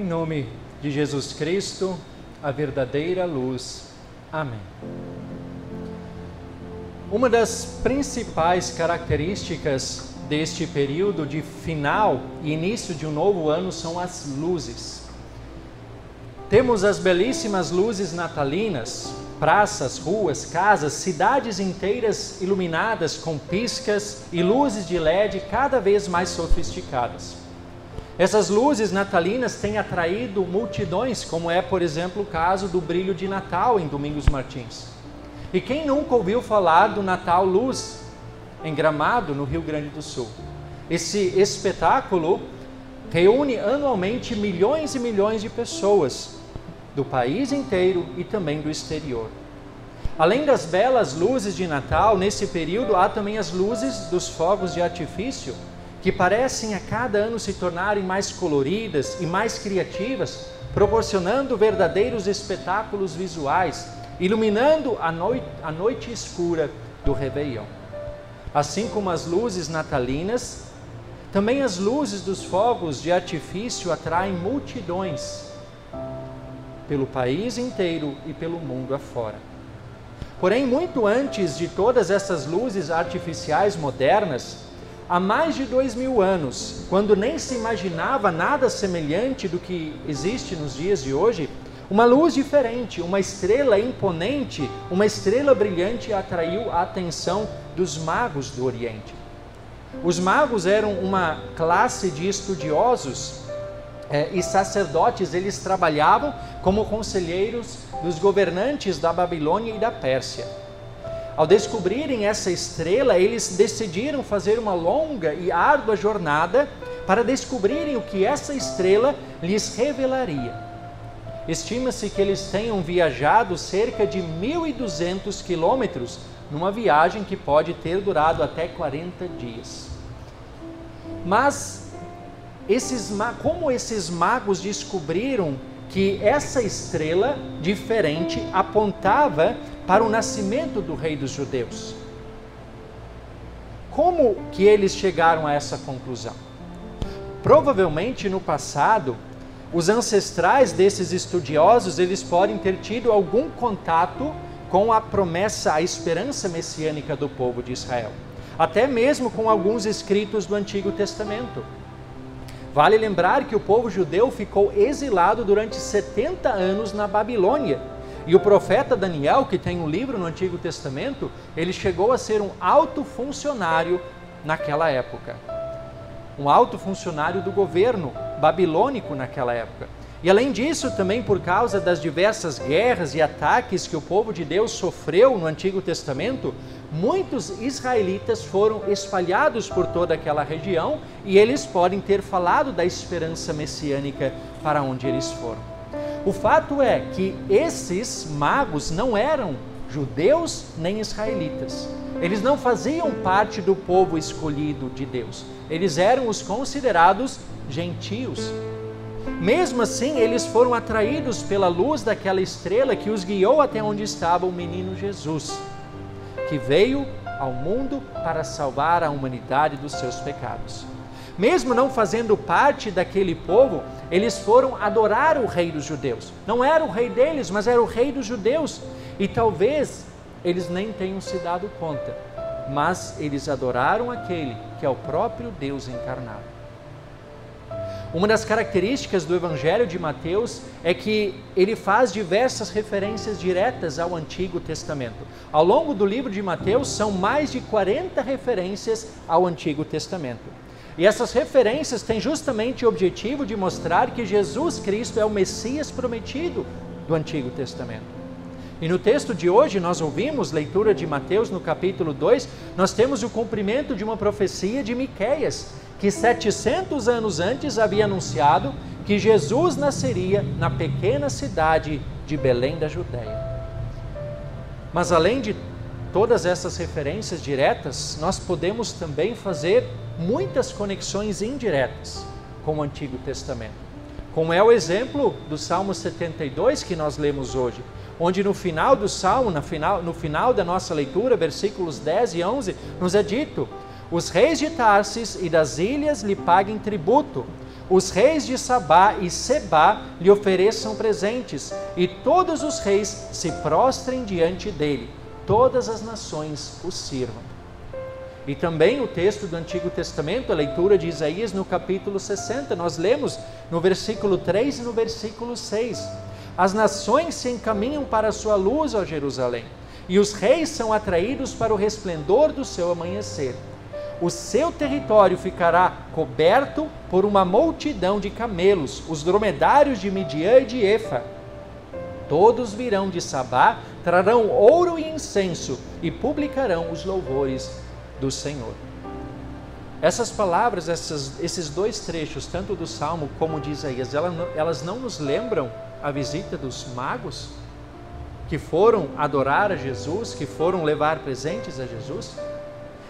Em nome de Jesus Cristo, a verdadeira luz. Amém. Uma das principais características deste período de final e início de um novo ano são as luzes. Temos as belíssimas luzes natalinas, praças, ruas, casas, cidades inteiras iluminadas com piscas e luzes de LED cada vez mais sofisticadas. Essas luzes natalinas têm atraído multidões, como é, por exemplo, o caso do brilho de Natal em Domingos Martins. E quem nunca ouviu falar do Natal Luz em Gramado, no Rio Grande do Sul? Esse espetáculo reúne anualmente milhões e milhões de pessoas do país inteiro e também do exterior. Além das belas luzes de Natal, nesse período há também as luzes dos fogos de artifício, que parecem a cada ano se tornarem mais coloridas e mais criativas, proporcionando verdadeiros espetáculos visuais, iluminando a noite escura do Réveillon. Assim como as luzes natalinas, também as luzes dos fogos de artifício atraem multidões pelo país inteiro e pelo mundo afora. Porém, muito antes de todas essas luzes artificiais modernas, há mais de 2000 anos, quando nem se imaginava nada semelhante do que existe nos dias de hoje, uma luz diferente, uma estrela imponente, uma estrela brilhante atraiu a atenção dos magos do Oriente. Os magos eram uma classe de estudiosos e sacerdotes. Eles trabalhavam como conselheiros dos governantes da Babilônia e da Pérsia. Ao descobrirem essa estrela, eles decidiram fazer uma longa e árdua jornada para descobrirem o que essa estrela lhes revelaria. Estima-se que eles tenham viajado cerca de 1.200 quilômetros numa viagem que pode ter durado até 40 dias. Mas como esses magos descobriram que essa estrela diferente apontava para o nascimento do rei dos judeus? Como que eles chegaram a essa conclusão? Provavelmente no passado, os ancestrais desses estudiosos, eles podem ter tido algum contato com a promessa, a esperança messiânica do povo de Israel. Até mesmo com alguns escritos do Antigo Testamento. Vale lembrar que o povo judeu ficou exilado durante 70 anos na Babilônia. E o profeta Daniel, que tem um livro no Antigo Testamento, ele chegou a ser um alto funcionário naquela época. Um alto funcionário do governo babilônico naquela época. E além disso, também por causa das diversas guerras e ataques que o povo de Deus sofreu no Antigo Testamento, muitos israelitas foram espalhados por toda aquela região e eles podem ter falado da esperança messiânica para onde eles foram. O fato é que esses magos não eram judeus nem israelitas. Eles não faziam parte do povo escolhido de Deus. Eles eram os considerados gentios. Mesmo assim, eles foram atraídos pela luz daquela estrela que os guiou até onde estava o menino Jesus, que veio ao mundo para salvar a humanidade dos seus pecados. Mesmo não fazendo parte daquele povo, eles foram adorar o rei dos judeus. Não era o rei deles, mas era o rei dos judeus. E talvez eles nem tenham se dado conta, mas eles adoraram aquele que é o próprio Deus encarnado. Uma das características do Evangelho de Mateus é que ele faz diversas referências diretas ao Antigo Testamento. Ao longo do livro de Mateus, são mais de 40 referências ao Antigo Testamento. E essas referências têm justamente o objetivo de mostrar que Jesus Cristo é o Messias prometido do Antigo Testamento. E no texto de hoje, nós ouvimos, leitura de Mateus no capítulo 2, nós temos o cumprimento de uma profecia de Miqueias, que 700 anos antes havia anunciado que Jesus nasceria na pequena cidade de Belém da Judéia. Mas além de todas essas referências diretas, nós podemos também fazer muitas conexões indiretas com o Antigo Testamento. Como é o exemplo do Salmo 72 que nós lemos hoje, onde no final do Salmo, no final da nossa leitura, versículos 10 e 11, nos é dito: os reis de Tarsis e das ilhas lhe paguem tributo, os reis de Sabá e Sebá lhe ofereçam presentes, e todos os reis se prostrem diante dele, todas as nações o sirvam. E também o texto do Antigo Testamento, a leitura de Isaías no capítulo 60, nós lemos no versículo 3 e no versículo 6. As nações se encaminham para a sua luz, ó Jerusalém, e os reis são atraídos para o resplendor do seu amanhecer. O seu território ficará coberto por uma multidão de camelos, os dromedários de Midian e de Efa. Todos virão de Sabá, trarão ouro e incenso e publicarão os louvores do Senhor. Essas palavras, esses dois trechos, tanto do Salmo como de Isaías, elas não nos lembram a visita dos magos que foram adorar a Jesus, que foram levar presentes a Jesus?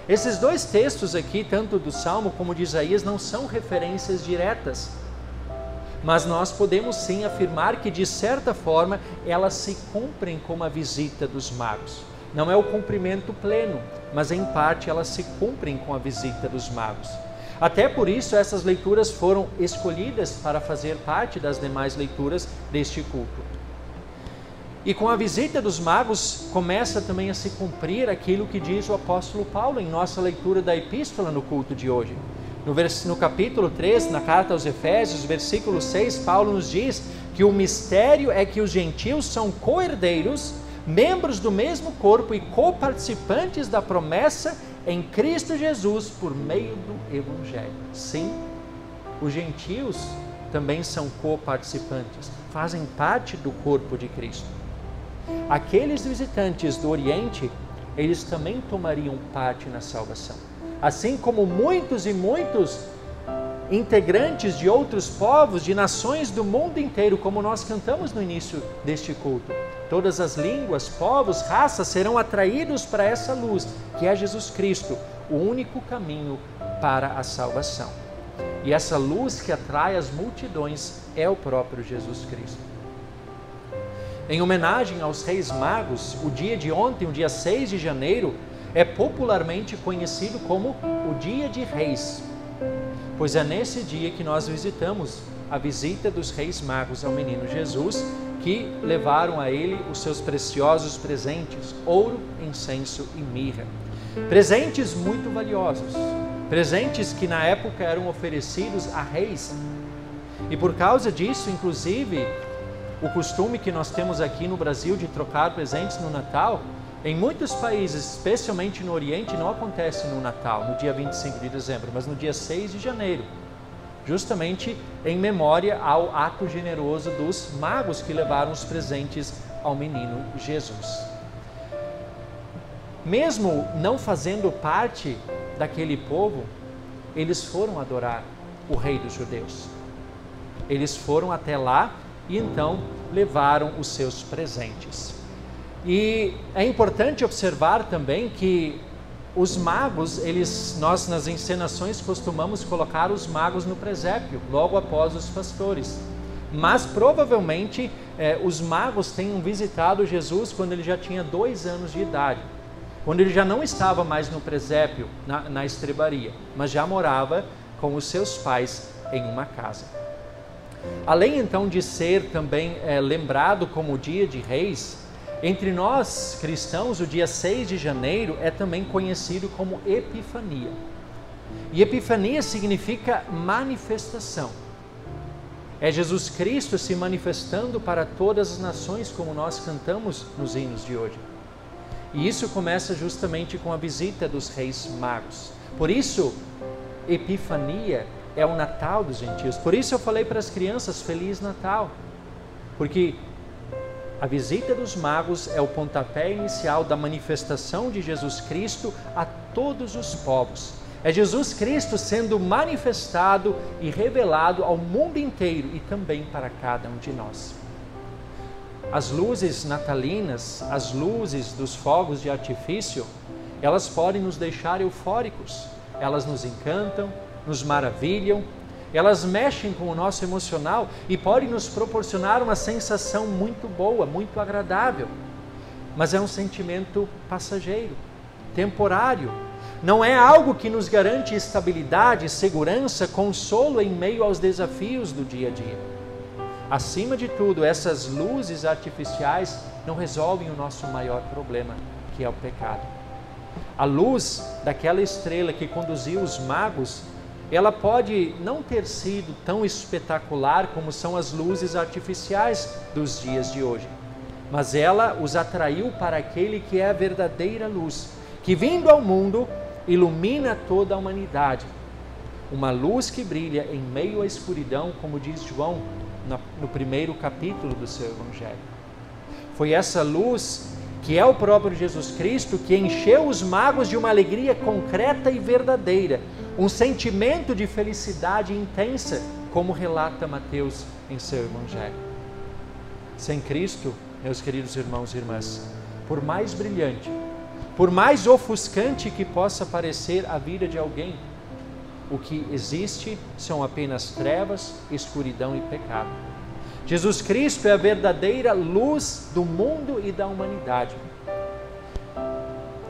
Esses dois textos aqui, tanto do Salmo como de Isaías, não são referências diretas, mas nós podemos sim afirmar que, de certa forma, elas se cumprem com a visita dos magos. Não é o cumprimento pleno, mas em parte elas se cumprem com a visita dos magos. Até por isso essas leituras foram escolhidas para fazer parte das demais leituras deste culto. E com a visita dos magos começa também a se cumprir aquilo que diz o apóstolo Paulo em nossa leitura da epístola no culto de hoje. No capítulo 3, na carta aos Efésios, versículo 6, Paulo nos diz que o mistério é que os gentios são co-herdeiros, membros do mesmo corpo e coparticipantes da promessa em Cristo Jesus por meio do Evangelho. Sim, os gentios também são coparticipantes, fazem parte do corpo de Cristo. Aqueles visitantes do Oriente, eles também tomariam parte na salvação. Assim como muitos e muitos integrantes de outros povos, de nações do mundo inteiro, como nós cantamos no início deste culto. Todas as línguas, povos, raças serão atraídos para essa luz, que é Jesus Cristo, o único caminho para a salvação. E essa luz que atrai as multidões é o próprio Jesus Cristo. Em homenagem aos Reis Magos, o dia de ontem, o dia 6 de janeiro, é popularmente conhecido como o Dia de Reis, pois é nesse dia que nós visitamos a visita dos Reis Magos ao menino Jesus, que levaram a ele os seus preciosos presentes, ouro, incenso e mirra. Presentes muito valiosos, presentes que na época eram oferecidos a reis. E por causa disso, inclusive, o costume que nós temos aqui no Brasil de trocar presentes no Natal, em muitos países, especialmente no Oriente, não acontece no Natal, no dia 25 de dezembro, mas no dia 6 de janeiro, justamente em memória ao ato generoso dos magos que levaram os presentes ao menino Jesus. Mesmo não fazendo parte daquele povo, eles foram adorar o Rei dos Judeus. Eles foram até lá e então levaram os seus presentes. E é importante observar também que os magos, nós nas encenações costumamos colocar os magos no presépio, logo após os pastores. Mas provavelmente os magos tenham visitado Jesus quando ele já tinha 2 anos de idade, quando ele já não estava mais no presépio, na estrebaria, mas já morava com os seus pais em uma casa. Além então de ser também lembrado como o Dia de Reis, entre nós cristãos, o dia 6 de janeiro é também conhecido como Epifania. E Epifania significa manifestação. É Jesus Cristo se manifestando para todas as nações, como nós cantamos nos hinos de hoje. E isso começa justamente com a visita dos Reis Magos. Por isso, Epifania é o Natal dos gentios. Por isso eu falei para as crianças, Feliz Natal. Porque a visita dos magos é o pontapé inicial da manifestação de Jesus Cristo a todos os povos. É Jesus Cristo sendo manifestado e revelado ao mundo inteiro e também para cada um de nós. As luzes natalinas, as luzes dos fogos de artifício, elas podem nos deixar eufóricos, elas nos encantam, nos maravilham, elas mexem com o nosso emocional e podem nos proporcionar uma sensação muito boa, muito agradável. Mas é um sentimento passageiro, temporário, Não é algo que nos garante estabilidade, segurança, consolo em meio aos desafios do dia a dia. Acima de tudo, essas luzes artificiais não resolvem o nosso maior problema, que é o pecado. A luz daquela estrela que conduziu os magos, ela pode não ter sido tão espetacular como são as luzes artificiais dos dias de hoje, mas ela os atraiu para aquele que é a verdadeira luz, que vindo ao mundo ilumina toda a humanidade. Uma luz que brilha em meio à escuridão, como diz João no primeiro capítulo do seu Evangelho. Foi essa luz que é o próprio Jesus Cristo que encheu os magos de uma alegria concreta e verdadeira, um sentimento de felicidade intensa, como relata Mateus em seu Evangelho. Sem Cristo, meus queridos irmãos e irmãs, por mais brilhante, por mais ofuscante que possa parecer a vida de alguém, o que existe são apenas trevas, escuridão e pecado. Jesus Cristo é a verdadeira luz do mundo e da humanidade.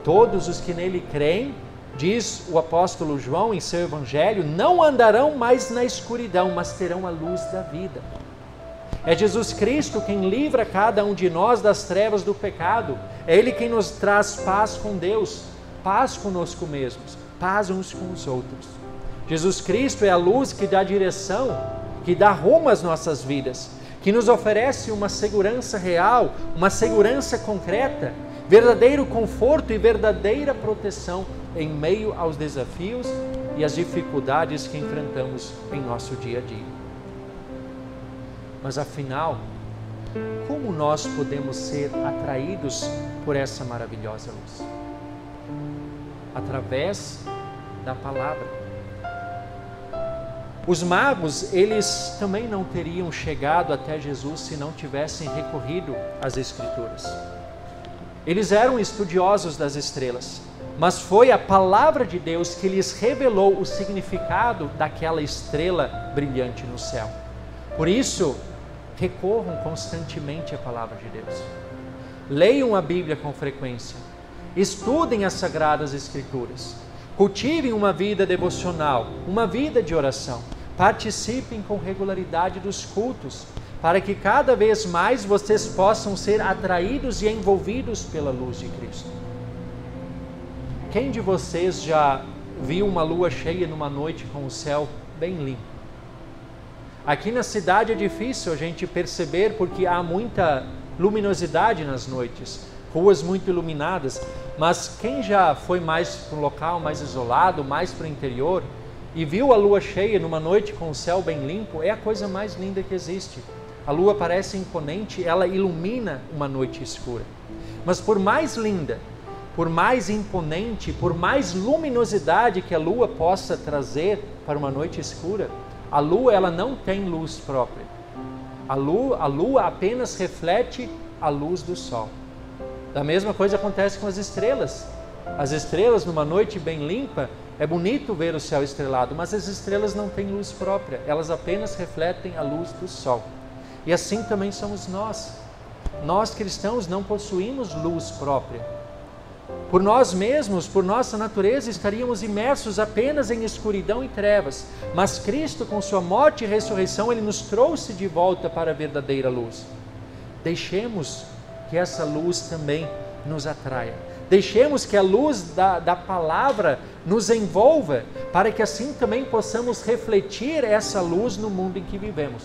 Todos os que nele creem, diz o apóstolo João em seu Evangelho, não andarão mais na escuridão, mas terão a luz da vida. É Jesus Cristo quem livra cada um de nós das trevas do pecado. É Ele quem nos traz paz com Deus, paz conosco mesmos, paz uns com os outros. Jesus Cristo é a luz que dá direção, que dá rumo às nossas vidas, que nos oferece uma segurança real, uma segurança concreta, verdadeiro conforto e verdadeira proteção em meio aos desafios e às dificuldades que enfrentamos em nosso dia a dia. Mas afinal, como nós podemos ser atraídos por essa maravilhosa luz? Através da palavra. Os magos, eles também não teriam chegado até Jesus se não tivessem recorrido às Escrituras. Eles eram estudiosos das estrelas, mas foi a palavra de Deus que lhes revelou o significado daquela estrela brilhante no céu. Por isso, recorram constantemente à palavra de Deus. Leiam a Bíblia com frequência. Estudem as Sagradas Escrituras. Cultivem uma vida devocional, uma vida de oração. Participem com regularidade dos cultos, para que cada vez mais vocês possam ser atraídos e envolvidos pela luz de Cristo. Quem de vocês já viu uma lua cheia numa noite com o céu bem limpo? Aqui na cidade é difícil a gente perceber porque há muita luminosidade nas noites, ruas muito iluminadas, mas quem já foi mais para um local mais isolado, mais para o interior, e viu a lua cheia numa noite com o céu bem limpo, é a coisa mais linda que existe. A lua parece imponente, ela ilumina uma noite escura. Mas por mais linda, por mais imponente, por mais luminosidade que a lua possa trazer para uma noite escura, a lua ela não tem luz própria. A lua apenas reflete a luz do sol. Da mesma coisa acontece com as estrelas. As estrelas numa noite bem limpa, é bonito ver o céu estrelado, mas as estrelas não têm luz própria, elas apenas refletem a luz do sol. E assim também somos nós. Nós cristãos não possuímos luz própria. Por nós mesmos, por nossa natureza, estaríamos imersos apenas em escuridão e trevas. Mas Cristo, com sua morte e ressurreição, Ele nos trouxe de volta para a verdadeira luz. Deixemos que essa luz também nos atraia. Deixemos que a luz da palavra nos envolva, para que assim também possamos refletir essa luz no mundo em que vivemos.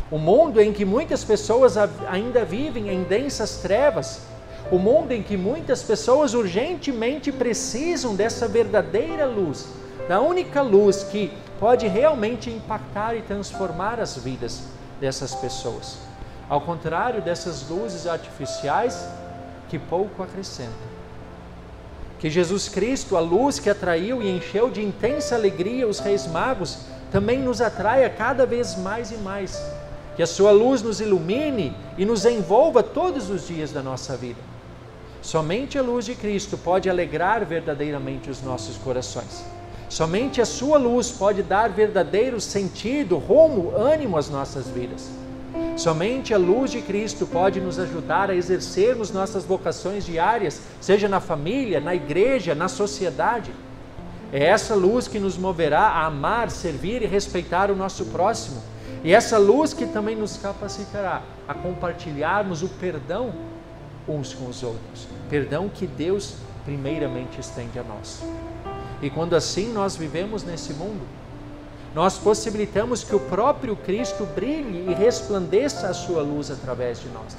O mundo em que muitas pessoas ainda vivem em densas trevas, o mundo em que muitas pessoas urgentemente precisam dessa verdadeira luz, da única luz que pode realmente impactar e transformar as vidas dessas pessoas. Ao contrário dessas luzes artificiais que pouco acrescentam. Que Jesus Cristo, a luz que atraiu e encheu de intensa alegria os reis magos, também nos atraia cada vez mais e mais. Que a sua luz nos ilumine e nos envolva todos os dias da nossa vida. Somente a luz de Cristo pode alegrar verdadeiramente os nossos corações. Somente a sua luz pode dar verdadeiro sentido, rumo, ânimo às nossas vidas. Somente a luz de Cristo pode nos ajudar a exercermos nossas vocações diárias, seja na família, na igreja, na sociedade. É essa luz que nos moverá a amar, servir e respeitar o nosso próximo. E essa luz que também nos capacitará a compartilharmos o perdão uns com os outros. Perdão que Deus primeiramente estende a nós. E quando assim nós vivemos nesse mundo, nós possibilitamos que o próprio Cristo brilhe e resplandeça a sua luz através de nós,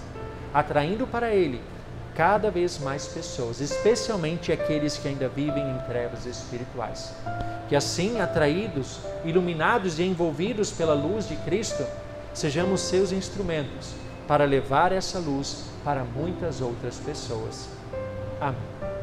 atraindo para Ele cada vez mais pessoas, especialmente aqueles que ainda vivem em trevas espirituais. Que assim, atraídos, iluminados e envolvidos pela luz de Cristo, sejamos seus instrumentos para levar essa luz para muitas outras pessoas. Amém.